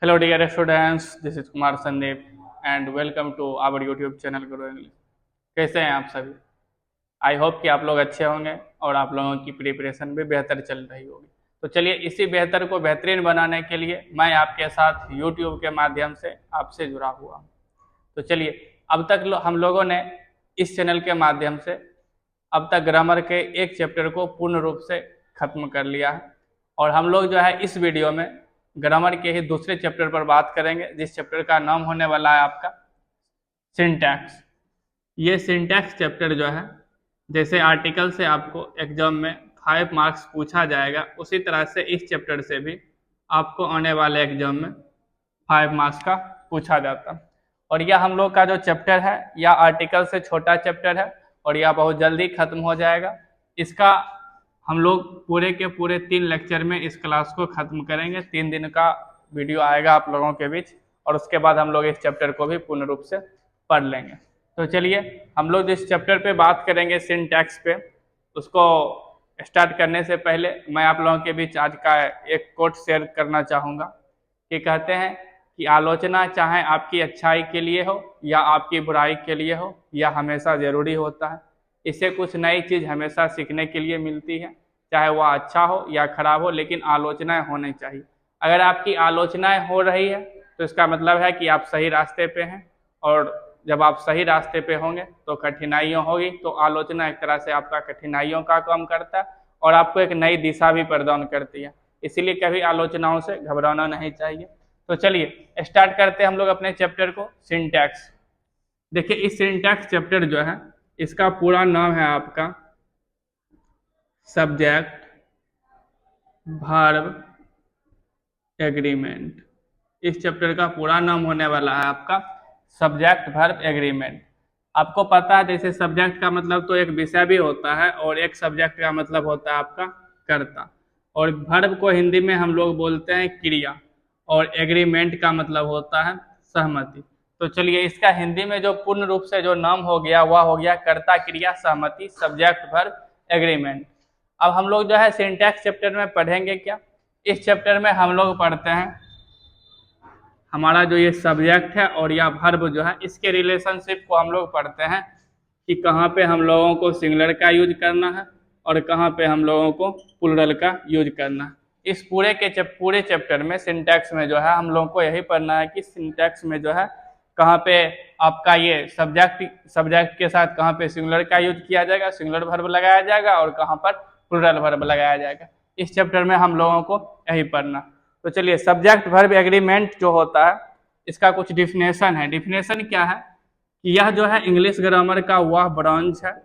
Hello dear students, this is Kumar Sandeep and welcome to our YouTube channel Grow English। कैसे हैं आप सभी? I hope कि आप लोग अच्छे होंगे और आप लोगों की प्रिपरेशन भी बेहतर चल रही होगी। तो चलिए इसी बेहतर को बेहतरीन बनाने के लिए मैं आपके साथ YouTube के माध्यम से आपसे जुड़ा हुआ हूँ। तो चलिए अब तक हम लोगों ने इस चैनल के माध्यम से अब तक ग्रामर के एक चैप्टर को पूर्ण रूप से खत्म कर लिया है और हम लोग जो है इस वीडियो में ग्रामर के ही दूसरे चैप्टर पर बात करेंगे, जिस चैप्टर का नाम होने वाला है आपका सिंटैक्स। ये सिंटैक्स चैप्टर जो है जैसे आर्टिकल से आपको एग्जाम में 5 मार्क्स पूछा जाएगा, उसी तरह से इस चैप्टर से भी आपको आने वाले एग्जाम में 5 मार्क्स का पूछा जाता। और यह हम लोग का जो चैप्टर है यह आर्टिकल से छोटा चैप्टर है और यह बहुत जल्दी खत्म हो जाएगा। इसका हम लोग पूरे के पूरे 3 लेक्चर में इस क्लास को खत्म करेंगे। 3 दिन का वीडियो आएगा आप लोगों के बीच और उसके बाद हम लोग इस चैप्टर को भी पूर्ण रूप से पढ़ लेंगे। तो चलिए हम लोग जिस चैप्टर पे बात करेंगे सिंटैक्स पे, उसको स्टार्ट करने से पहले मैं आप लोगों के बीच आज का एक कोट शेयर करना चाहूँगा कि कहते हैं कि आलोचना चाहे आपकी अच्छाई के लिए हो या आपकी बुराई के लिए हो, यह हमेशा ज़रूरी होता है। इससे कुछ नई चीज़ हमेशा सीखने के लिए मिलती है, चाहे वह अच्छा हो या खराब हो, लेकिन आलोचनाएं होनी चाहिए। अगर आपकी आलोचनाएं हो रही है तो इसका मतलब है कि आप सही रास्ते पे हैं, और जब आप सही रास्ते पे होंगे तो कठिनाइयाँ होगी, तो आलोचना एक तरह से आपका कठिनाइयों का काम करता है और आपको एक नई दिशा भी प्रदान करती है। इसीलिए कभी आलोचनाओं से घबराना नहीं चाहिए। तो चलिए स्टार्ट करते हैं हम लोग अपने चैप्टर को, सिंटैक्स। देखिए इस सिंटैक्स चैप्टर जो है इसका पूरा नाम है आपका सब्जेक्ट वर्ब एग्रीमेंट। इस चैप्टर का पूरा नाम होने वाला है आपका सब्जेक्ट वर्ब एग्रीमेंट। आपको पता है जैसे सब्जेक्ट का मतलब तो एक विषय भी होता है और एक सब्जेक्ट का मतलब होता है आपका कर्ता, और वर्ब को हिंदी में हम लोग बोलते हैं क्रिया, और एग्रीमेंट का मतलब होता है सहमति। तो चलिए इसका हिंदी में जो पूर्ण रूप से जो नाम हो गया वह हो गया कर्ता क्रिया सहमति सब्जेक्ट वर्ब एग्रीमेंट। अब हम लोग जो है सिंटैक्स चैप्टर में पढ़ेंगे क्या? इस चैप्टर में हम लोग पढ़ते हैं हमारा जो ये सब्जेक्ट है और या वर्ब जो है इसके रिलेशनशिप को हम लोग पढ़ते हैं कि कहाँ पे हम लोगों को सिंगुलर का यूज करना है और कहाँ पे हम लोगों को प्लूरल का यूज करना है। इस पूरे चैप्टर में सिंटैक्स में जो है हम लोगों को यही पढ़ना है कि सिंटैक्स में जो है कहाँ पे आपका ये सब्जेक्ट के साथ कहाँ पे सिंगुलर का यूज किया जाएगा, सिंगुलर वर्ब लगाया जाएगा, और कहाँ पर प्लूरल वर्ब लगाया जाएगा। इस चैप्टर में हम लोगों को यही पढ़ना। तो चलिए सब्जेक्ट वर्ब एग्रीमेंट जो होता है इसका कुछ डिफिनेशन है। डिफिनेशन क्या है कि यह जो है इंग्लिश ग्रामर का वह ब्रांच है,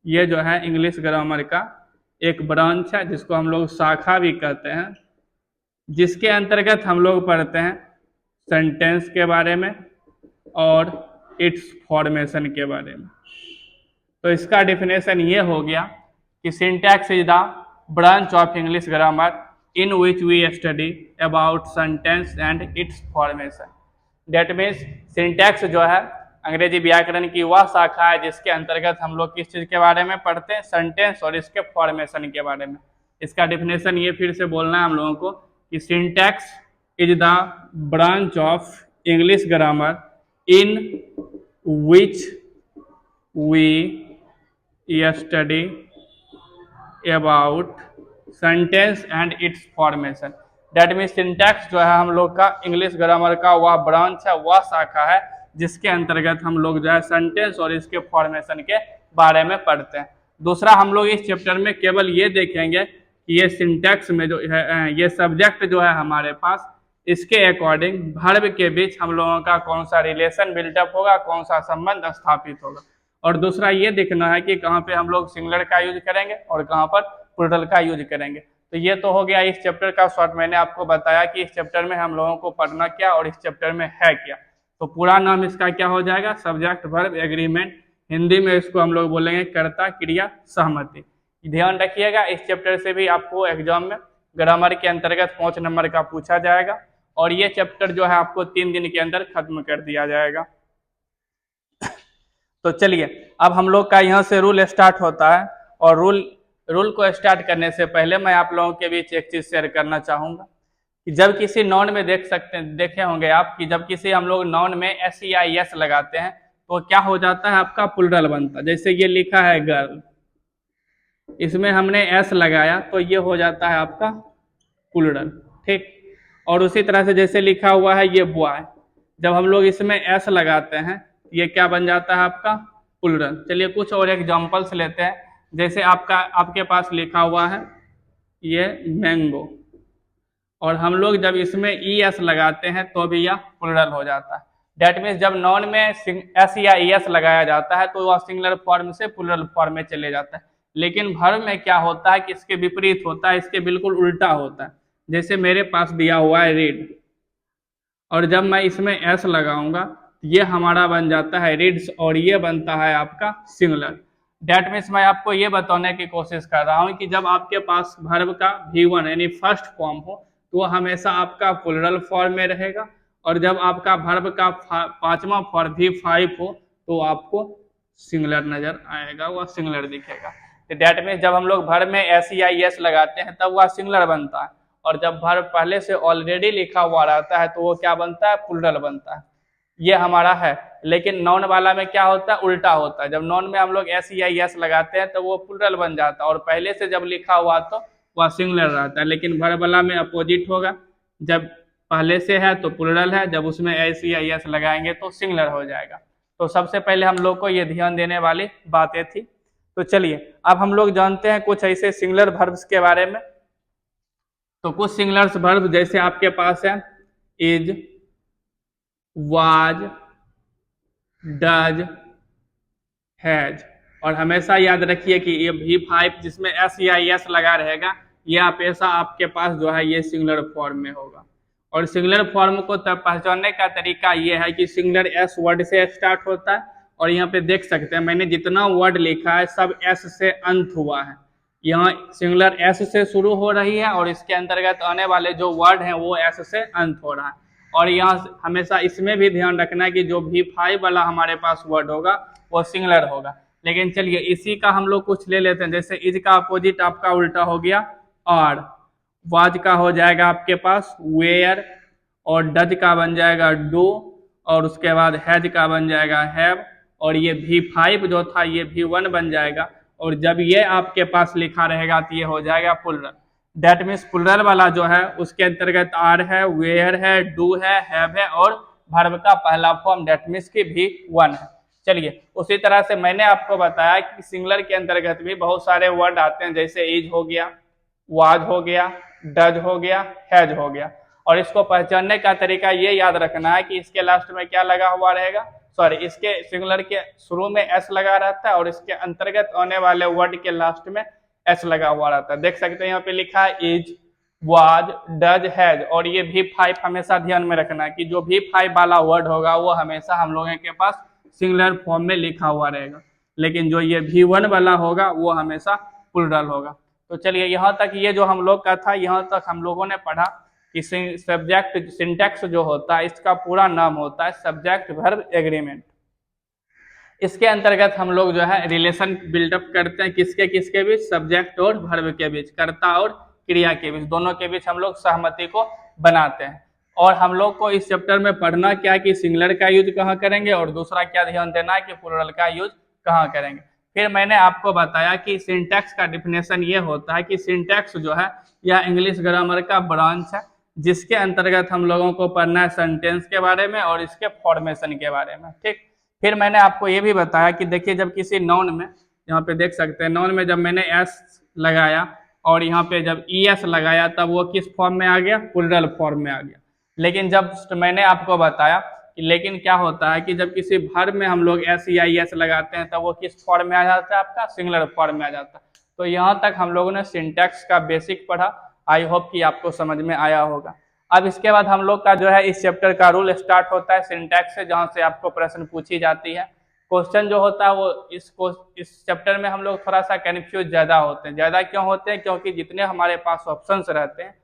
ये जो है इंग्लिश ग्रामर का एक ब्रांच है जिसको हम लोग शाखा भी कहते हैं, जिसके अंतर्गत हम लोग पढ़ते हैं सेंटेंस के बारे में और इट्स फॉर्मेशन के बारे में। तो इसका डिफिनेशन ये हो गया कि syntax is the branch of English grammar in which we study about sentence and its formation। That means syntax जो है अंग्रेजी व्याकरण की वह शाखा है जिसके अंतर्गत हम लोग किस चीज़ के बारे में पढ़ते हैं, सेंटेंस और इसके फॉर्मेशन के बारे में। इसका डिफिनेशन ये फिर से बोलना है हम लोगों को कि syntax is the branch of English grammar in which we study about sentence and its formation. That means syntax जो है हम लोग का इंग्लिश ग्रामर का वह ब्रांच है, वह शाखा है जिसके अंतर्गत हम लोग जो है सेंटेंस और इसके फॉर्मेशन के बारे में पढ़ते हैं। दूसरा हम लोग इस चैप्टर में केवल ये देखेंगे कि ये सिंटैक्स में जो है ये सब्जेक्ट जो है हमारे पास, इसके अकॉर्डिंग वर्ब के बीच हम लोगों का कौन सा रिलेशन बिल्डअप होगा, कौन सा संबंध स्थापित होगा। और दूसरा ये देखना है कि कहाँ पे हम लोग सिंगुलर का यूज करेंगे और कहाँ पर प्लूरल का यूज करेंगे। तो ये तो हो गया इस चैप्टर का शॉर्ट। मैंने आपको बताया कि इस चैप्टर में हम लोगों को पढ़ना क्या और इस चैप्टर में है क्या। तो पूरा नाम इसका क्या हो जाएगा, सब्जेक्ट वर्ब एग्रीमेंट। हिंदी में इसको हम लोग बोलेंगे कर्ता क्रिया सहमति। ध्यान रखिएगा इस चैप्टर से भी आपको एग्जाम में ग्रामर के अंतर्गत 5 नंबर का पूछा जाएगा और ये चैप्टर जो है आपको 3 दिन के अंदर खत्म कर दिया जाएगा। तो चलिए अब हम लोग का यहाँ से रूल स्टार्ट होता है, और रूल को स्टार्ट करने से पहले मैं आप लोगों के बीच एक चीज़ शेयर करना चाहूँगा कि जब किसी नाउन में देखे होंगे आप कि जब किसी हम लोग नाउन में एस या एस लगाते हैं तो क्या हो जाता है, आपका प्लूरल बनता है। जैसे ये लिखा है गर्ल, इसमें हमने एस लगाया तो ये हो जाता है आपका प्लूरल, ठीक। और उसी तरह से जैसे लिखा हुआ है ये बॉय, जब हम लोग इसमें एस लगाते हैं ये क्या बन जाता है, आपका प्लूरल। चलिए कुछ और एग्जांपल्स लेते हैं। जैसे आपके पास लिखा हुआ है ये मैंगो, और हम लोग जब इसमें ई एस लगाते हैं तो भी यह प्लूरल हो जाता है। डेट मीन्स जब नॉन में एस या ई एस लगाया जाता है तो वह सिंगुलर फॉर्म से प्लूरल फॉर्म में चले जाता है। लेकिन वर्ब में क्या होता है कि इसके विपरीत होता है, इसके बिल्कुल उल्टा होता है। जैसे मेरे पास दिया हुआ है रीड, और जब मैं इसमें एस लगाऊंगा ये हमारा बन जाता है रीड्स, और ये बनता है आपका सिंगुलर। डेट मीन्स मैं आपको ये बताने की कोशिश कर रहा हूँ कि जब आपके पास वर्ब का V1 यानी फर्स्ट फॉर्म हो तो वह हमेशा आपका प्लूरल फॉर्म में रहेगा, और जब आपका वर्ब का पांचवा फॉर्म V5 हो तो आपको सिंगुलर नजर आएगा, वह सिंगुलर दिखेगा। तो डेट मीन्स जब हम लोग वर्ब में एस या एस लगाते हैं तब वह सिंगुलर बनता है, और जब वर्ब पहले से ऑलरेडी लिखा हुआ रहता है तो वो क्या बनता है, प्लूरल बनता है। ये हमारा है। लेकिन नॉन वाला में क्या होता है, उल्टा होता है। जब नॉन में हम लोग एस या एस लगाते हैं तो वो प्लूरल बन जाता है, और पहले से जब लिखा हुआ तो वह सिंगुलर रहता है। लेकिन वर्ब वाला में अपोजिट होगा, जब पहले से है तो प्लूरल है, जब उसमें एस या एस लगाएंगे तो सिंगुलर हो जाएगा। तो सबसे पहले हम लोग को ये ध्यान देने वाली बातें थी। तो चलिए अब हम लोग जानते हैं कुछ ऐसे सिंगुलर वर्ब्स के बारे में। तो कुछ सिंगुलर वर्ब जैसे आपके पास है इज, वाज, डज, हैज। और हमेशा याद रखिए कि ये V5 जिसमें एस या एस लगा रहेगा यह हमेशा आपके पास जो है ये सिंगुलर फॉर्म में होगा। और सिंगुलर फॉर्म को तब पहचानने का तरीका ये है कि सिंगुलर एस वर्ड से स्टार्ट होता है, और यहाँ पे देख सकते हैं मैंने जितना वर्ड लिखा है सब एस से अंत हुआ है। यहाँ सिंगुलर एस से शुरू हो रही है और इसके अंतर्गत आने वाले जो वर्ड हैं वो एस से अंत हो रहा है। और यहाँ हमेशा इसमें भी ध्यान रखना है कि जो V5 वाला हमारे पास वर्ड होगा वो सिंगुलर होगा। लेकिन चलिए इसी का हम लोग कुछ ले लेते हैं। जैसे इज का अपोजिट आपका उल्टा हो गया आर, वाज का हो जाएगा आपके पास वेयर, और डज का बन जाएगा डू, और उसके बाद हैज का बन जाएगा हैव, और ये V5 जो था ये V1 बन जाएगा। और जब ये आपके पास लिखा रहेगा तो ये हो जाएगा प्लूरल। दैट मीन्स प्लूरल वाला जो है उसके अंतर्गत आर है, वेयर है, डू है, हैव है, और वर्ब का पहला फॉर्म दैट मीन्स की V1 है। चलिए उसी तरह से मैंने आपको बताया कि सिंगुलर के अंतर्गत भी बहुत सारे वर्ड आते हैं। जैसे इज हो गया, वाज हो गया, डज हो गया, हैज हो गया। और इसको पहचानने का तरीका ये याद रखना है कि इसके लास्ट में क्या लगा हुआ रहेगा, सॉरी इसके सिंगुलर के शुरू में एस लगा रहता है और इसके अंतर्गत आने वाले वर्ड के लास्ट में एस लगा हुआ रहता है। देख सकते हैं यहाँ पे लिखा है इज, वाज, डज, हैज, और ये V5 हमेशा ध्यान में रखना है कि जो V5 वाला वर्ड होगा वो हमेशा हम लोगों के पास सिंगुलर फॉर्म में लिखा हुआ रहेगा। लेकिन जो ये V1 वाला होगा वो हमेशा प्लूरल होगा। तो चलिए यहाँ तक ये जो हम लोग का था, यहाँ तक हम लोगों ने पढ़ा कि सब्जेक्ट सिंटैक्स जो होता है इसका पूरा नाम होता है सब्जेक्ट वर्ब एग्रीमेंट। इसके अंतर्गत हम लोग जो है रिलेशन बिल्डअप करते हैं किसके किसके बीच, सब्जेक्ट और वर्ब के बीच, कर्ता और क्रिया के बीच, दोनों के बीच हम लोग सहमति को बनाते हैं। और हम लोग को इस चैप्टर में पढ़ना क्या है कि सिंगुलर का यूज कहाँ करेंगे, और दूसरा क्या ध्यान देना है कि प्लूरल का यूज कहाँ करेंगे। फिर मैंने आपको बताया कि सिंटैक्स का डिफिनेशन ये होता है कि सिंटैक्स जो है यह इंग्लिश ग्रामर का ब्रांच है जिसके अंतर्गत हम लोगों को पढ़ना है सेंटेंस के बारे में और इसके फॉर्मेशन के बारे में, ठीक। फिर मैंने आपको ये भी बताया कि देखिए जब किसी नाउन में, यहाँ पे देख सकते हैं नाउन में जब मैंने एस लगाया और यहाँ पे जब ई एस लगाया तब वो किस फॉर्म में आ गया, प्लूरल फॉर्म में आ गया। लेकिन जब मैंने आपको बताया कि लेकिन क्या होता है कि जब किसी वर्ब में हम लोग एस या ई एस लगाते हैं तब वो किस फॉर्म में आ जाता है, आपका सिंगुलर फॉर्म में आ जाता है। तो यहाँ तक हम लोगों ने सिंटैक्स का बेसिक पढ़ा। आई होप कि आपको समझ में आया होगा। अब इसके बाद हम लोग का जो है इस चैप्टर का रूल स्टार्ट होता है सिंटैक्स से, जहाँ से आपको प्रश्न पूछी जाती है। क्वेश्चन जो होता है वो इस चैप्टर में हम लोग थोड़ा सा कन्फ्यूज ज़्यादा होते हैं। ज़्यादा क्यों होते हैं, क्योंकि जितने हमारे पास ऑप्शंस रहते हैं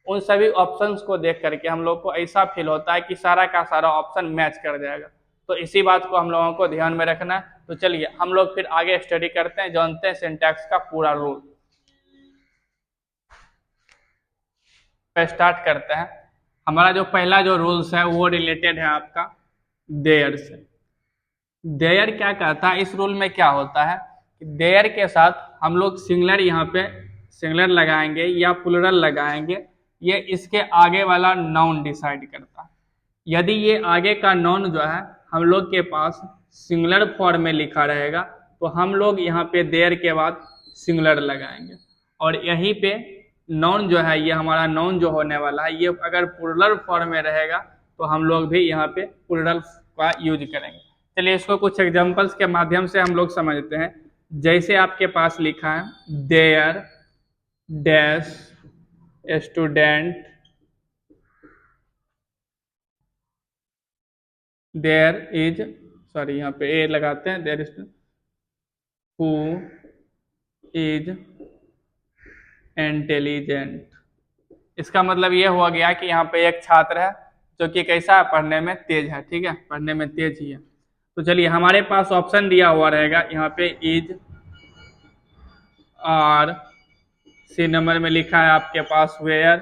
उन सभी ऑप्शंस को देख करके हम लोग को ऐसा फील होता है कि सारा का सारा ऑप्शन मैच कर जाएगा। तो इसी बात को हम लोगों को ध्यान में रखना है। तो चलिए हम लोग फिर आगे स्टडी करते हैं, जानते हैं सिंटैक्स का पूरा रूल। पे स्टार्ट करते हैं। हमारा जो पहला जो रूल्स है वो रिलेटेड है आपका देयर से। देयर क्या कहता है, इस रूल में क्या होता है कि देयर के साथ हम लोग सिंगुलर यहाँ पे सिंगुलर लगाएंगे या प्लूरल लगाएंगे, ये इसके आगे वाला नाउन डिसाइड करता है। यदि ये आगे का नाउन जो है हम लोग के पास सिंगुलर फॉर्म में लिखा रहेगा तो हम लोग यहाँ पे देयर के बाद सिंगुलर लगाएंगे, और यहीं पे नाउन जो है ये हमारा नाउन जो होने वाला है ये अगर प्लूरल फॉर्म में रहेगा तो हम लोग भी यहाँ पे प्लूरल का यूज करेंगे। चलिए इसको कुछ एग्जांपल्स के माध्यम से हम लोग समझते हैं। जैसे आपके पास लिखा है there dash student, there is, sorry यहाँ पे ए लगाते हैं, there is who is intelligent. इसका मतलब ये हुआ गया कि यहाँ पे एक छात्र है जो कि कैसा है, पढ़ने में तेज है, ठीक है, पढ़ने में तेज ही है। तो चलिए हमारे पास ऑप्शन दिया हुआ रहेगा यहाँ पे इज, और सी नंबर में लिखा है आपके पास वेयर,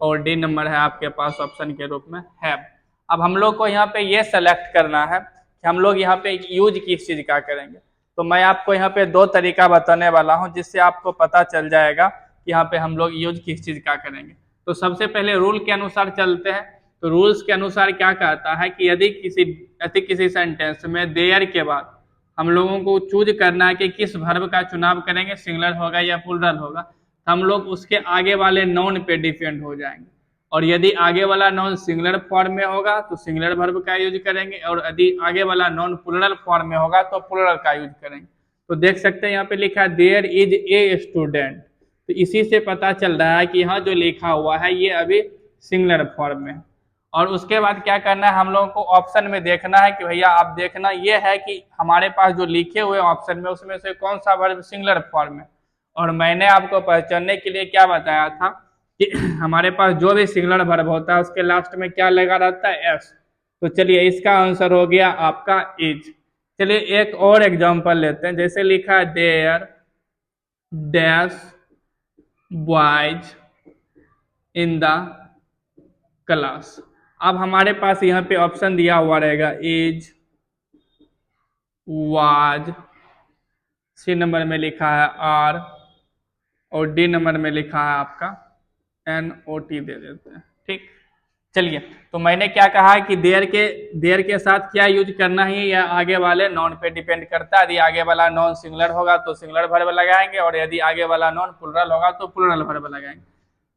और डी नंबर है आपके पास ऑप्शन के रूप में हैव। अब हम लोग को यहाँ पे ये सेलेक्ट करना है कि हम लोग यहाँ पे यूज किस चीज का करेंगे। तो मैं आपको यहाँ पे दो तरीका बताने वाला हूँ जिससे आपको पता चल जाएगा कि यहाँ पे हम लोग यूज किस चीज का करेंगे। तो सबसे पहले रूल के अनुसार चलते हैं। तो रूल्स के अनुसार क्या कहता है कि यदि किसी सेंटेंस में देयर के बाद हम लोगों को चूज करना है कि किस वर्ब का चुनाव करेंगे, सिंगुलर होगा या प्लूरल होगा, तो हम लोग उसके आगे वाले नाउन पे डिपेंड हो जाएंगे। और यदि आगे वाला नाउन सिंगुलर फॉर्म में होगा तो सिंगुलर वर्ब का यूज करेंगे, और यदि आगे वाला नाउन प्लूरल फॉर्म में होगा तो प्लूरल का यूज करेंगे। तो देख सकते हैं यहाँ पे लिखा है देयर इज ए स्टूडेंट, तो इसी से पता चल रहा है कि यहाँ जो लिखा हुआ है ये अभी सिंगुलर फॉर्म में है। और उसके बाद क्या करना है, हम लोगों को ऑप्शन में देखना है कि भैया आप देखना ये है कि हमारे पास जो लिखे हुए ऑप्शन में उसमें से कौन सा वर्ब सिंगुलर फॉर्म में। और मैंने आपको पहचानने के लिए क्या बताया था कि हमारे पास जो भी सिंगुलर वर्ब होता है उसके लास्ट में क्या लगा रहता है, एस। तो चलिए इसका आंसर हो गया आपका इज। चलिए एक और एग्जांपल लेते हैं। जैसे लिखा है there dash boys in the class. अब हमारे पास यहाँ पे ऑप्शन दिया हुआ रहेगा इज, वाज, सी नंबर में लिखा है आर, और डी नंबर में लिखा है आपका NOT दे देते हैं, ठीक। चलिए तो मैंने क्या कहा कि देयर के साथ क्या यूज करना है या आगे वाले नॉन पे डिपेंड करता है। यदि आगे वाला नॉन सिंगुलर होगा तो सिंगुलर वर्ब लगाएंगे, और यदि आगे वाला नॉन प्लूरल होगा तो प्लूरल वर्ब लगाएंगे।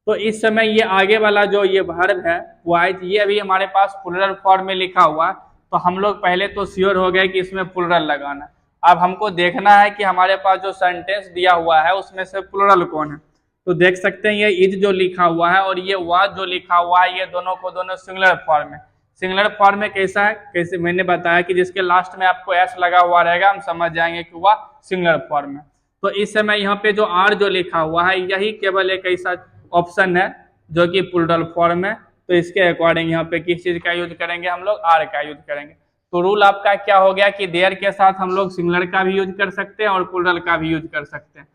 तो इस समय ये आगे वाला जो ये वर्ब है वाइज, ये अभी हमारे पास प्लूरल फॉर्म में लिखा हुआ है, तो हम लोग पहले तो श्योर हो गए कि इसमें प्लूरल लगाना है। अब हमको देखना है कि हमारे पास जो सेंटेंस दिया हुआ है उसमें से प्लूरल कौन है। तो देख सकते हैं ये इज जो लिखा हुआ है और ये वाज जो लिखा हुआ है, ये दोनों को दोनों सिंगुलर फॉर्म में। सिंगुलर फॉर्म में कैसा है, कैसे मैंने बताया कि जिसके लास्ट में आपको एस लगा हुआ रहेगा, हम समझ जाएंगे कि वह सिंगुलर फॉर्म में। तो इस समय यहाँ पे जो आर जो लिखा हुआ है यही केवल एक ऐसा ऑप्शन है जो कि प्लूरल फॉर्म है। तो इसके अकॉर्डिंग यहाँ पे किस चीज का यूज करेंगे, हम लोग आर का यूज करेंगे। तो रूल आपका क्या हो गया कि देयर के साथ हम लोग सिंगुलर का भी यूज कर सकते हैं और प्लूरल का भी यूज कर सकते हैं।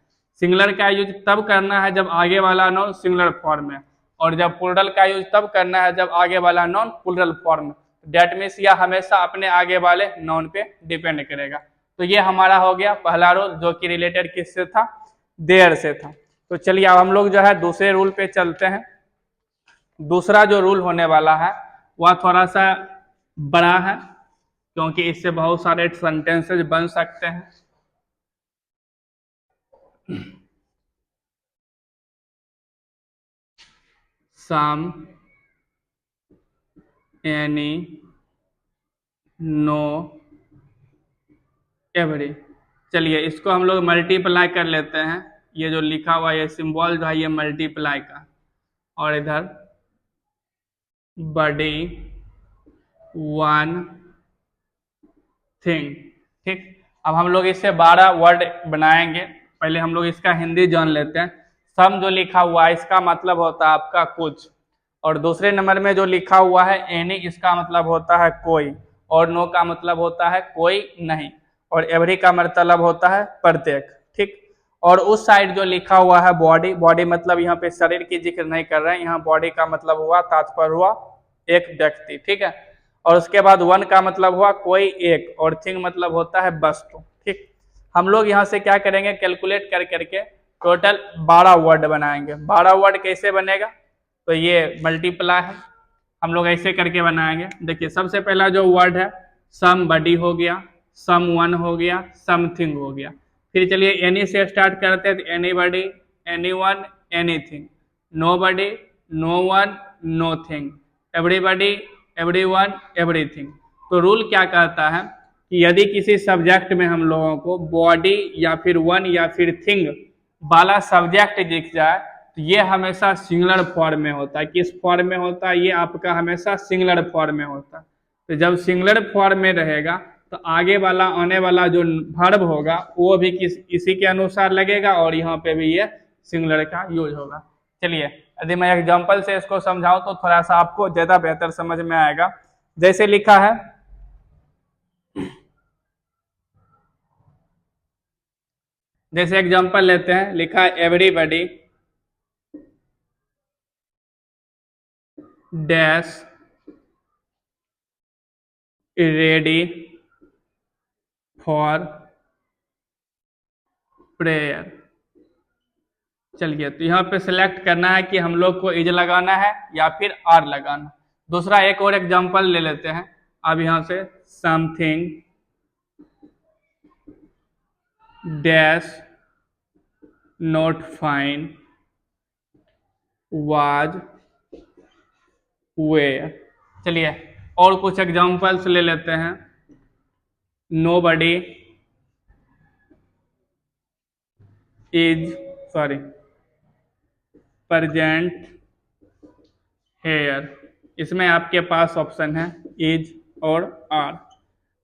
सिंगुलर का यूज तब करना है जब आगे वाला नॉन सिंगुलर फॉर्म में, और जब प्लूरल का यूज तब करना है जब आगे वाला नॉन प्लूरल फॉर्म में। डेट मीन्स यह हमेशा अपने आगे वाले नॉन पे डिपेंड करेगा। तो ये हमारा हो गया पहला रूल जो कि रिलेटेड किससे था, देयर से था। तो चलिए अब हम लोग जो है दूसरे रूल पे चलते हैं। दूसरा जो रूल होने वाला है वह थोड़ा सा बड़ा है क्योंकि इससे बहुत सारे सेंटेंसेस बन सकते हैं। सम, एनी, नो, एवरी। चलिए इसको हम लोग मल्टीप्लाई कर लेते हैं। ये जो लिखा हुआ ये सिंबल जो है ये मल्टीप्लाई का, और इधर बडी, वन, थिंग, ठीक। अब हम लोग इससे 12 वर्ड बनाएंगे। पहले हम लोग इसका हिंदी जान लेते हैं। सम जो लिखा हुआ है इसका मतलब होता है आपका कुछ, और दूसरे नंबर में जो लिखा हुआ है एनी, इसका मतलब होता है कोई, और नो का मतलब होता है कोई नहीं, और एवरी का मतलब होता है प्रत्येक, ठीक। और उस साइड जो लिखा हुआ है बॉडी, बॉडी मतलब यहाँ पे शरीर की जिक्र नहीं कर रहे हैं, यहाँ बॉडी का मतलब हुआ, तात्पर्य हुआ एक व्यक्ति, ठीक है। और उसके बाद वन का मतलब हुआ कोई एक, और थिंग मतलब होता है वस्तु, ठीक। हम लोग यहाँ से क्या करेंगे, कैलकुलेट कर करके टोटल 12 वर्ड बनाएंगे। 12 वर्ड कैसे बनेगा, तो ये मल्टीप्लाई है, हम लोग ऐसे करके बनाएंगे। देखिए सबसे पहला जो वर्ड है समबडी हो गया, समवन हो गया, समथिंग हो गया। फिर चलिए एनी से स्टार्ट करते हैं, तो anybody, anyone, anything, nobody, no one, nothing, everybody, everyone, everything. तो रूल क्या कहता है कि यदि किसी सब्जेक्ट में हम लोगों को बॉडी या फिर वन या फिर थिंग वाला सब्जेक्ट दिख जाए तो ये हमेशा सिंगुलर फॉर्म में होता है। किस फॉर्म में होता है, ये आपका हमेशा सिंगुलर फॉर्म में होता है। तो जब सिंगुलर फॉर्म में रहेगा तो आगे वाला आने वाला जो वर्ब होगा वो भी इसी के अनुसार लगेगा, और यहाँ पे भी ये सिंगुलर का यूज होगा। चलिए यदि मैं एग्जांपल से इसको समझाऊं तो थोड़ा सा आपको ज्यादा बेहतर समझ में आएगा। जैसे लिखा है, जैसे एग्जांपल लेते हैं, लिखा है everybody dash ready for prayer. चलिए तो यहाँ पे सिलेक्ट करना है कि हम लोग को इज लगाना है या फिर आर लगाना। दूसरा एक और एग्जांपल ले लेते हैं। अब यहाँ से something dash not fine was were. चलिए और कुछ एग्जांपल्स ले लेते हैं। Nobody is present here. इसमें आपके पास ऑप्शन है इज और आर।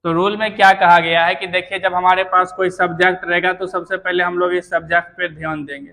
तो रूल में क्या कहा गया है कि देखिए जब हमारे पास कोई सब्जेक्ट रहेगा तो सबसे पहले हम लोग इस सब्जेक्ट पर ध्यान देंगे।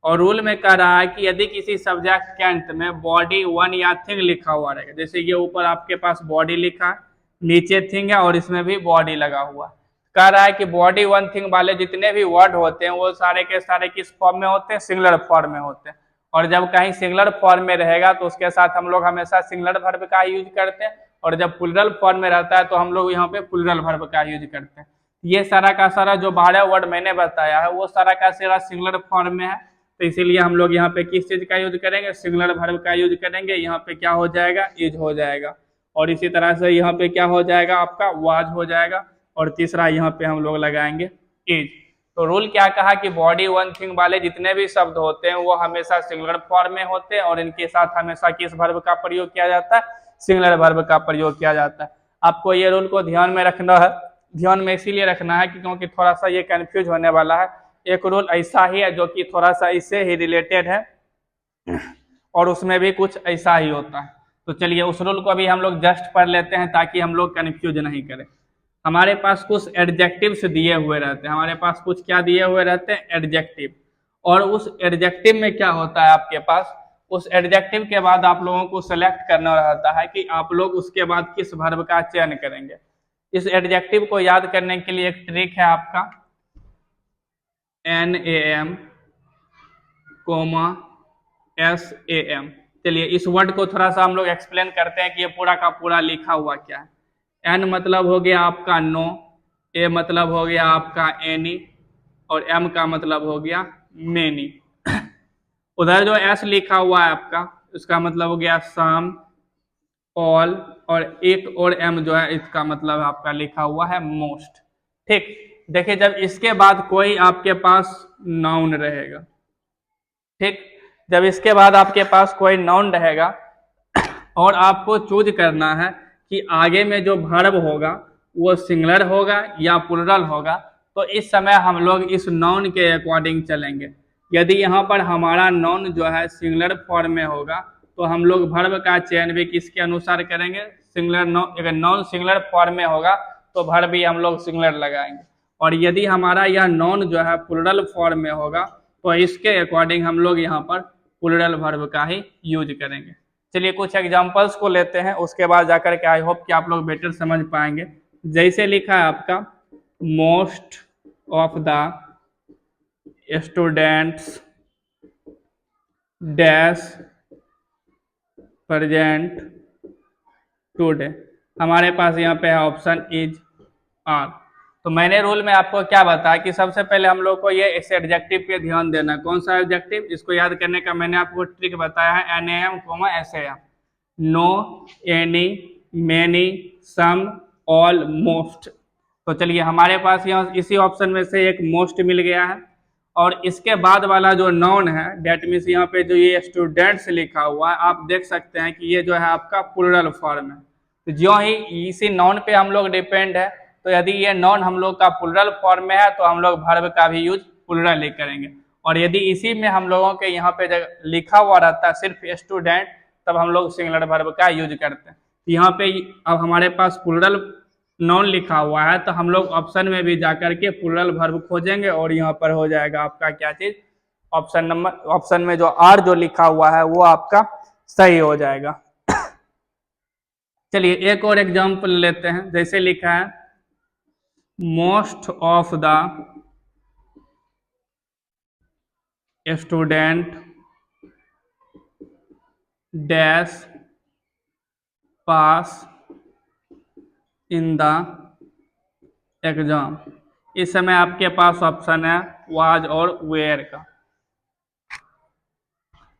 और रूल में कह रहा है कि यदि किसी सब्जेक्ट के अंत में बॉडी वन या थिंग लिखा हुआ रहेगा, जैसे ये ऊपर आपके पास बॉडी लिखा है, नीचे थिंग है और इसमें भी बॉडी लगा हुआ है। कह रहा है कि बॉडी वन थिंग वाले जितने भी वर्ड होते हैं वो सारे के सारे किस फॉर्म में होते हैं, सिंगुलर फॉर्म में होते हैं। और जब कहीं सिंगुलर फॉर्म में रहेगा तो उसके साथ हम लोग हमेशा सिंगुलर वर्ब का यूज करते हैं, और जब प्लूरल फॉर्म में रहता है तो हम लोग यहाँ पे प्लूरल वर्ब का यूज करते हैं। ये सारा का सारा जो 12 वर्ड मैंने बताया है वो सारा का सारा सिंगुलर फॉर्म में है, तो इसीलिए हम लोग यहाँ पे किस चीज का यूज करेंगे, सिंगुलर वर्ब का यूज करेंगे। यहाँ पे क्या हो जाएगा, इज हो जाएगा, और इसी तरह से यहाँ पे क्या हो जाएगा आपका, वाज हो जाएगा, और तीसरा यहाँ पे हम लोग लगाएंगे इज। तो रूल क्या कहा कि बॉडी वन थिंग वाले जितने भी शब्द होते हैं वो हमेशा सिंगुलर फॉर्म में होते हैं, और इनके साथ हमेशा किस वर्ब का प्रयोग किया जाता है, सिंगुलर वर्ब का प्रयोग किया जाता है। आपको ये रूल को ध्यान में रखना है। ध्यान में इसीलिए रखना है कि क्योंकि थोड़ा सा ये कंफ्यूज होने वाला है। एक रूल ऐसा ही है जो कि थोड़ा सा इससे ही रिलेटेड है, और उसमें भी कुछ ऐसा ही होता है। तो चलिए उस रूल को भी हम लोग जस्ट पढ़ लेते हैं ताकि हम लोग कंफ्यूज नहीं करें। हमारे पास कुछ एडजेक्टिव्स दिए हुए रहते हैं, हमारे पास कुछ क्या दिए हुए रहते हैं, एडजेक्टिव। और उस एडजेक्टिव में क्या होता है आपके पास, उस एडजेक्टिव के बाद आप लोगों को सेलेक्ट करना रहता है कि आप लोग उसके बाद किस वर्ब का चयन करेंगे। इस एडजेक्टिव को याद करने के लिए एक ट्रिक है आपका, NAM, SAM। चलिए इस वर्ड को थोड़ा सा हम लोग एक्सप्लेन करते हैं कि ये पूरा का पूरा लिखा हुआ क्या है। N मतलब हो गया आपका नो, A मतलब हो गया आपका एनी, और M का मतलब हो गया मेनी। उधर जो S लिखा हुआ है आपका उसका मतलब हो गया सम, ऑल, और एक और M जो है इसका मतलब आपका लिखा हुआ है मोस्ट। ठीक, देखिए जब इसके बाद कोई आपके पास नाउन रहेगा, ठीक, जब इसके बाद आपके पास कोई नाउन रहेगा और आपको चूज करना है कि आगे में जो वर्ब होगा वो सिंगुलर होगा या प्लूरल होगा, तो इस समय हम लोग इस नाउन के अकॉर्डिंग चलेंगे। यदि यहाँ पर हमारा नाउन जो है सिंगुलर फॉर्म में होगा तो हम लोग वर्ब का चयन भी किसके अनुसार करेंगे, सिंगुलर। अगर नाउन सिंगुलर फॉर्म में होगा तो वर्ब भी हम लोग सिंगुलर लगाएंगे, और यदि हमारा यह नाउन जो है प्लूरल फॉर्म में होगा तो इसके अकॉर्डिंग हम लोग यहाँ पर प्लूरल वर्ब का ही यूज करेंगे। चलिए कुछ एग्जांपल्स को लेते हैं, उसके बाद जाकर के आई होप कि आप लोग बेटर समझ पाएंगे। जैसे लिखा है आपका most of the students dash present today. हमारे पास यहाँ पे है ऑप्शन इज आर। तो मैंने रूल में आपको क्या बताया कि सबसे पहले हम लोग को ये इस एडजेक्टिव पे ध्यान देना है। कौन सा एडजेक्टिव, इसको याद करने का मैंने आपको ट्रिक बताया है, NAM, SAM। No, any, many, some, all, most. तो चलिए हमारे पास यहाँ इसी ऑप्शन में से एक मोस्ट मिल गया है। और इसके बाद वाला जो नाउन है, डेट मीन्स यहाँ पे जो ये स्टूडेंट्स लिखा हुआ है, आप देख सकते हैं कि ये जो है आपका प्लूरल फॉर्म है। तो जो ही इसी नाउन पे हम लोग डिपेंड है, तो यदि ये नाउन हम लोग का प्लूरल फॉर्म में है तो हम लोग वर्ब का भी यूज प्लूरल ही करेंगे। और यदि इसी में हम लोगों के यहाँ पे लिखा हुआ रहता है सिर्फ स्टूडेंट, तब हम लोग सिंगुलर वर्ब का यूज करते हैं। यहाँ पे अब हमारे पास प्लूरल नाउन लिखा हुआ है, तो हम लोग ऑप्शन में भी जाकर के प्लूरल वर्ब खोजेंगे और यहाँ पर हो जाएगा आपका क्या चीज, ऑप्शन में जो आर जो लिखा हुआ है वो आपका सही हो जाएगा। चलिए एक और एग्जांपल लेते हैं। जैसे लिखा है most of the student dash pass in the exam. इस समय आपके पास ऑप्शन है वाज और वेयर का।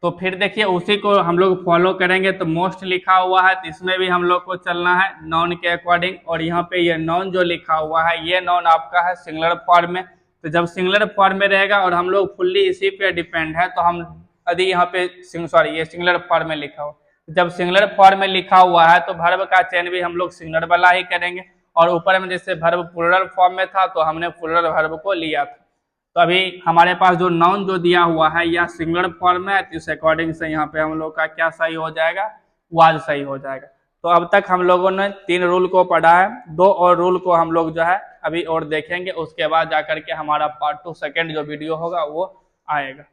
तो फिर देखिए उसी को हम लोग फॉलो करेंगे। तो मोस्ट लिखा हुआ है तो इसमें भी हम लोग को चलना है नाउन के अकॉर्डिंग। और यहाँ पे ये नाउन जो लिखा हुआ है ये नाउन आपका है सिंगुलर फॉर्म में। तो जब सिंगुलर फॉर्म में रहेगा और हम लोग फुल्ली इसी पे डिपेंड है, तो हम यदि यहाँ पे ये सिंगुलर फॉर्म में लिखा हुआ, जब सिंगुलर फॉर्म में लिखा हुआ है तो वर्ब का चयन भी हम लोग सिंगुलर वाला ही करेंगे। और ऊपर में जैसे वर्ब प्लूरल फॉर्म में था तो हमने प्लूरल वर्ब को लिया था। तो अभी हमारे पास जो नाउन जो दिया हुआ है या सिंगुलर फॉर्म में है, तो इस अकॉर्डिंग से यहाँ पे हम लोग का क्या सही हो जाएगा, वाज सही हो जाएगा। तो अब तक हम लोगों ने 3 रूल को पढ़ा है, 2 और रूल को हम लोग जो है अभी और देखेंगे। उसके बाद जाकर के हमारा पार्ट 2 सेकेंड जो वीडियो होगा वो आएगा।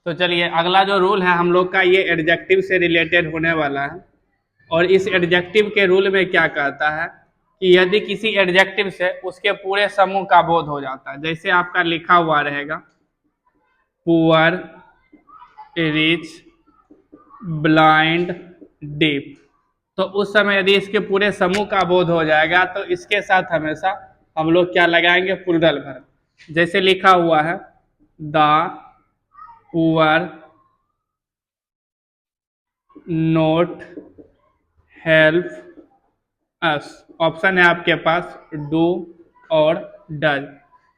तो चलिए अगला जो रूल है हम लोग का ये एडजेक्टिव से रिलेटेड होने वाला है। और इस एडजेक्टिव के रूल में क्या कहता है कि यदि किसी एडजेक्टिव से उसके पूरे समूह का बोध हो जाता है, जैसे आपका लिखा हुआ रहेगा पुअर, रिच, ब्लाइंड, डीप, तो उस समय यदि इसके पूरे समूह का बोध हो जाएगा तो इसके साथ हमेशा हम लोग क्या लगाएंगे, प्लूरल वर्ब। जैसे लिखा हुआ है the poor note help us. Option है आपके पास डू और डज।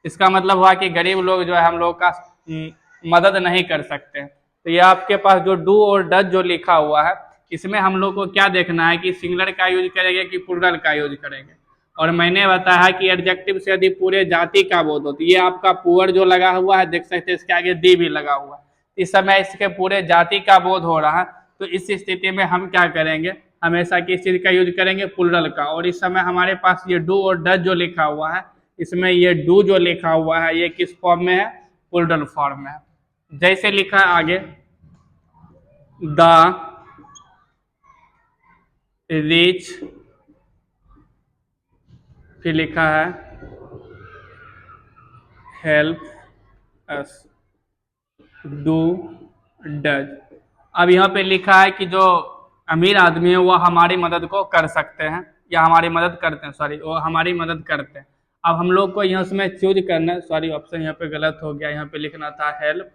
इसका मतलब हुआ कि गरीब लोग जो है हम लोग का मदद नहीं कर सकते। तो ये आपके पास जो डू और डज जो लिखा हुआ है, इसमें हम लोग को क्या देखना है कि सिंगुलर का यूज करेंगे कि प्लूरल का यूज करेंगे। और मैंने बताया कि एडजेक्टिव से यदि पूरे जाति का बोध हो, तो ये आपका पुअर जो लगा हुआ है देख सकते हैं, इसके आगे दी भी लगा हुआ है। इस समय इसके पूरे जाति का बोध हो रहा है, तो इस स्थिति में हम क्या करेंगे, हमेशा किस चीज का यूज करेंगे, प्लूरल का। और इस समय हमारे पास ये डू और डज जो लिखा हुआ है, इसमें ये डू जो लिखा हुआ है ये किस फॉर्म में है, प्लूरल फॉर्म में है। जैसे लिखा है आगे द रिच, फिर लिखा है हेल्प अस, डू डज। अब यहाँ पे लिखा है कि जो अमीर आदमी है वो हमारी मदद को कर सकते हैं या हमारी मदद करते हैं, सॉरी वो हमारी मदद करते हैं। अब हम लोग को यहाँ उसमें चूज करना है, सॉरी ऑप्शन यहाँ पे गलत हो गया, यहाँ पे लिखना था हेल्प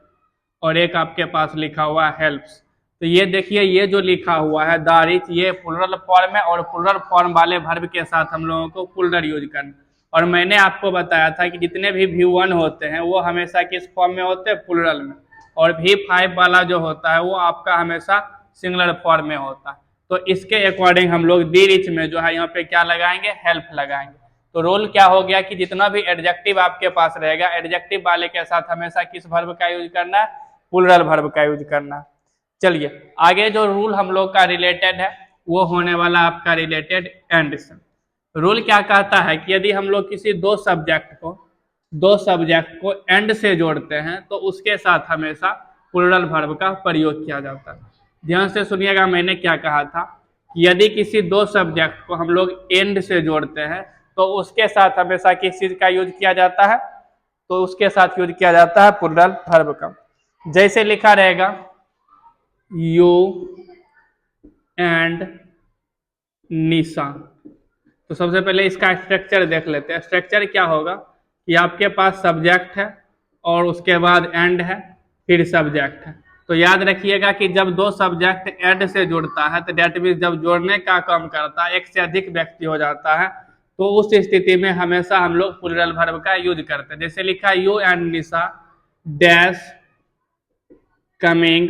और एक आपके पास लिखा हुआ है हेल्प्स। तो ये देखिए ये जो लिखा हुआ है द रिच, ये प्लूरल फॉर्म है और प्लूरल फॉर्म वाले वर्ब के साथ हम लोगों को प्लूरल यूज करना। और मैंने आपको बताया था कि जितने भी V1 होते हैं वो हमेशा किस फॉर्म में होते हैं, प्लूरल में। और V5 वाला जो होता है वो आपका हमेशा सिंगुलर फॉर्म में होता है। तो इसके अकॉर्डिंग हम लोग दी रिच में जो है यहाँ पे क्या लगाएंगे, हेल्प लगाएंगे। तो रोल क्या हो गया कि जितना भी एडजेक्टिव आपके पास रहेगा, एडजेक्टिव वाले के साथ हमेशा किस वर्ब का यूज करना है, प्लूरल वर्ब का यूज करना है। चलिए आगे जो रूल हम लोग का रिलेटेड है वो होने वाला आपका रिलेटेड एंड से। रूल क्या कहता है कि यदि हम लोग किसी दो सब्जेक्ट को एंड से जोड़ते हैं तो उसके साथ हमेशा प्लूरल वर्ब का प्रयोग किया जाता है। ध्यान से सुनिएगा मैंने क्या कहा था कि यदि किसी दो सब्जेक्ट को हम लोग एंड से जोड़ते हैं तो उसके साथ हमेशा किस चीज का यूज किया जाता है, तो उसके साथ यूज किया जाता है प्लूरल वर्ब का। जैसे लिखा रहेगा यू एंड निशा। तो सबसे पहले इसका स्ट्रक्चर देख लेते हैं। स्ट्रक्चर क्या होगा कि आपके पास सब्जेक्ट है और उसके बाद एंड है, फिर सब्जेक्ट है। तो याद रखिएगा कि जब दो सब्जेक्ट एंड से जुड़ता है तो डेट मीन्स जब जोड़ने का काम करता है, एक से अधिक व्यक्ति हो जाता है, तो उस स्थिति में हमेशा हम लोग प्लूरल वर्ब का यूज करते हैं। जैसे लिखा you and Nisha dash coming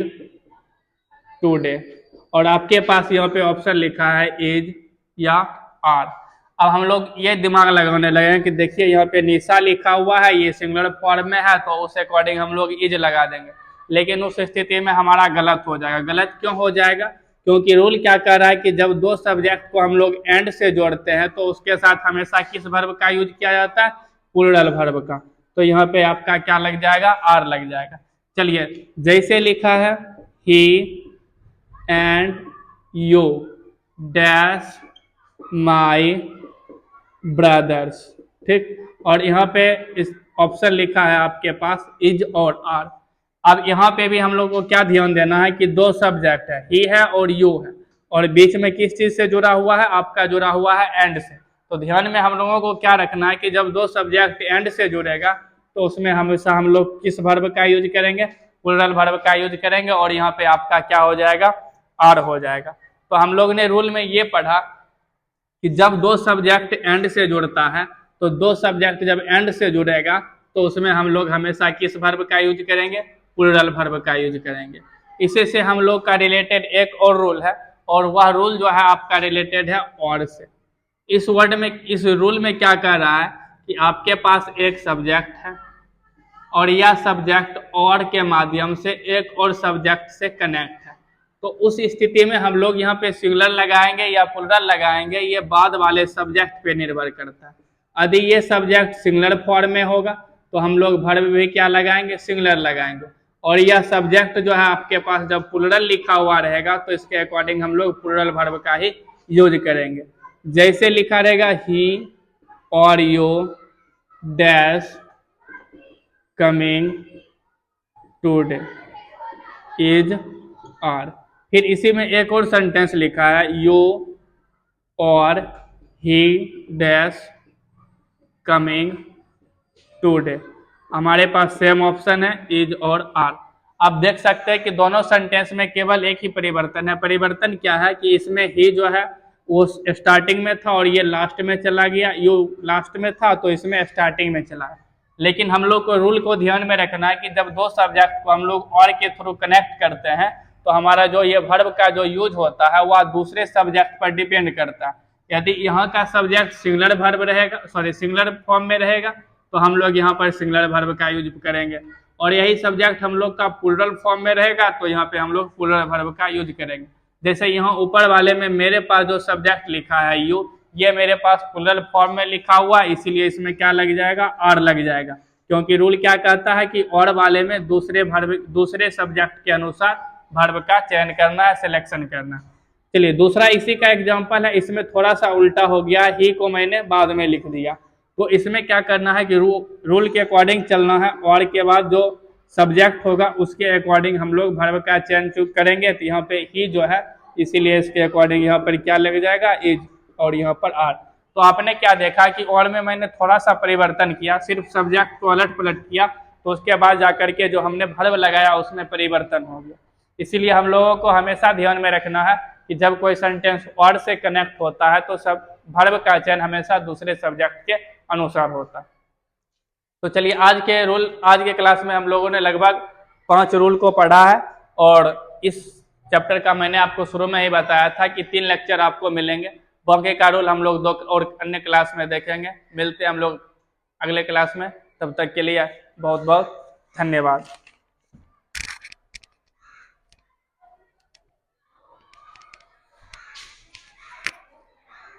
today, और आपके पास यहाँ पे ऑप्शन लिखा है इज या आर। अब हम लोग ये दिमाग लगाने लगे कि देखिए यहाँ पे निशा लिखा हुआ है, ये सिंगुलर फॉर्म में है, तो उस अकॉर्डिंग हम लोग इज लगा देंगे, लेकिन उस स्थिति में हमारा गलत हो जाएगा। गलत क्यों हो जाएगा? क्योंकि रूल क्या कह रहा है कि जब दो सब्जेक्ट को हम लोग एंड से जोड़ते हैं तो उसके साथ हमेशा किस वर्ब का यूज किया जाता है? प्लूरल वर्ब का। तो यहाँ पे आपका क्या लग जाएगा? आर लग जाएगा। चलिए, जैसे लिखा है ही and you dash my brothers, ठीक। और यहाँ पे इस ऑप्शन लिखा है आपके पास इज और आर। अब यहाँ पे भी हम लोग को क्या ध्यान देना है कि दो सब्जेक्ट है, ही है और यू है, और बीच में किस चीज से जुड़ा हुआ है? आपका जुड़ा हुआ है एंड से। तो ध्यान में हम लोगों को क्या रखना है कि जब दो सब्जेक्ट एंड से जुड़ेगा तो उसमें हमेशा हम लोग किस वर्ब का यूज करेंगे? प्लूरल वर्ब का यूज करेंगे, और यहाँ पे आपका क्या हो जाएगा? आर हो जाएगा। तो हम लोग ने रूल में ये पढ़ा कि जब दो सब्जेक्ट एंड से जुड़ता है, तो दो सब्जेक्ट जब एंड से जुड़ेगा तो उसमें हम लोग हमेशा किस वर्ब का यूज करेंगे? प्लूरल वर्ब का यूज करेंगे। इसी से हम लोग का रिलेटेड एक और रूल है, और वह रूल जो है आपका रिलेटेड है और से। इस वर्ड में, इस रूल में क्या कह रहा है कि आपके पास एक सब्जेक्ट है और यह सब्जेक्ट और के माध्यम से एक और सब्जेक्ट से कनेक्ट है, तो उस स्थिति में हम लोग यहाँ पे सिंगुलर लगाएंगे या प्लूरल लगाएंगे, ये बाद वाले सब्जेक्ट पे निर्भर करता है। यदि ये सब्जेक्ट सिंगुलर फॉर्म में होगा तो हम लोग वर्ब भी क्या लगाएंगे? सिंगुलर लगाएंगे। और यह सब्जेक्ट जो है आपके पास जब प्लूरल लिखा हुआ रहेगा तो इसके अकॉर्डिंग हम लोग प्लूरल वर्ब का ही यूज करेंगे। जैसे लिखा रहेगा ही और you dash coming today is are. फिर इसी में एक और सेंटेंस लिखा है यू और ही डैश कमिंग टुडे। हमारे पास सेम ऑप्शन है इज और आर। आप देख सकते हैं कि दोनों सेंटेंस में केवल एक ही परिवर्तन है। परिवर्तन क्या है कि इसमें ही जो है वो स्टार्टिंग में था और ये लास्ट में चला गया, यू लास्ट में था तो इसमें स्टार्टिंग में चला। लेकिन हम लोग को रूल को ध्यान में रखना है कि जब दो सब्जेक्ट को हम लोग और के थ्रू कनेक्ट करते हैं तो हमारा जो ये वर्ब का जो यूज होता है वह दूसरे सब्जेक्ट पर डिपेंड करता है। यदि यहाँ का सब्जेक्ट सिंगुलर वर्ब रहेगा, सॉरी सिंगुलर फॉर्म में रहेगा, तो हम लोग यहाँ पर सिंगुलर वर्ब का यूज करेंगे, और यही सब्जेक्ट हम लोग का प्लूरल फॉर्म में रहेगा तो यहाँ पे हम लोग प्लूरल वर्ब का यूज करेंगे। जैसे यहाँ ऊपर वाले में मेरे पास जो सब्जेक्ट लिखा है यू, ये मेरे पास प्लूरल फॉर्म में लिखा हुआ, इसीलिए इसमें क्या लग जाएगा? आर लग जाएगा। क्योंकि रूल क्या कहता है कि और वाले में दूसरे सब्जेक्ट के अनुसार वर्ब का चयन करना है, सिलेक्शन करना है। चलिए, दूसरा इसी का एग्जांपल है। इसमें थोड़ा सा उल्टा हो गया, ही को मैंने बाद में लिख दिया। तो इसमें क्या करना है कि रूल के अकॉर्डिंग चलना है, और के बाद जो सब्जेक्ट होगा उसके अकॉर्डिंग हम लोग वर्ब का चयन करेंगे। तो यहाँ पे ही जो है, इसीलिए इसके अकॉर्डिंग यहाँ पर क्या लग जाएगा? इज, और यहाँ पर आर। तो आपने क्या देखा कि और में मैंने थोड़ा सा परिवर्तन किया, सिर्फ सब्जेक्ट को अलट पलट किया, तो उसके बाद जाकर के जो हमने वर्ब लगाया उसमें परिवर्तन हो गया। इसीलिए हम लोगों को हमेशा ध्यान में रखना है कि जब कोई सेंटेंस और से कनेक्ट होता है तो सब वर्ब का चयन हमेशा दूसरे सब्जेक्ट के अनुसार होता है। तो चलिए, आज के क्लास में हम लोगों ने लगभग 5 रूल को पढ़ा है, और इस चैप्टर का मैंने आपको शुरू में ही बताया था कि 3 लेक्चर आपको मिलेंगे। बाकी का रूल हम लोग 2 और अन्य क्लास में देखेंगे। मिलते हैं हम लोग अगले क्लास में, तब तक के लिए बहुत बहुत धन्यवाद।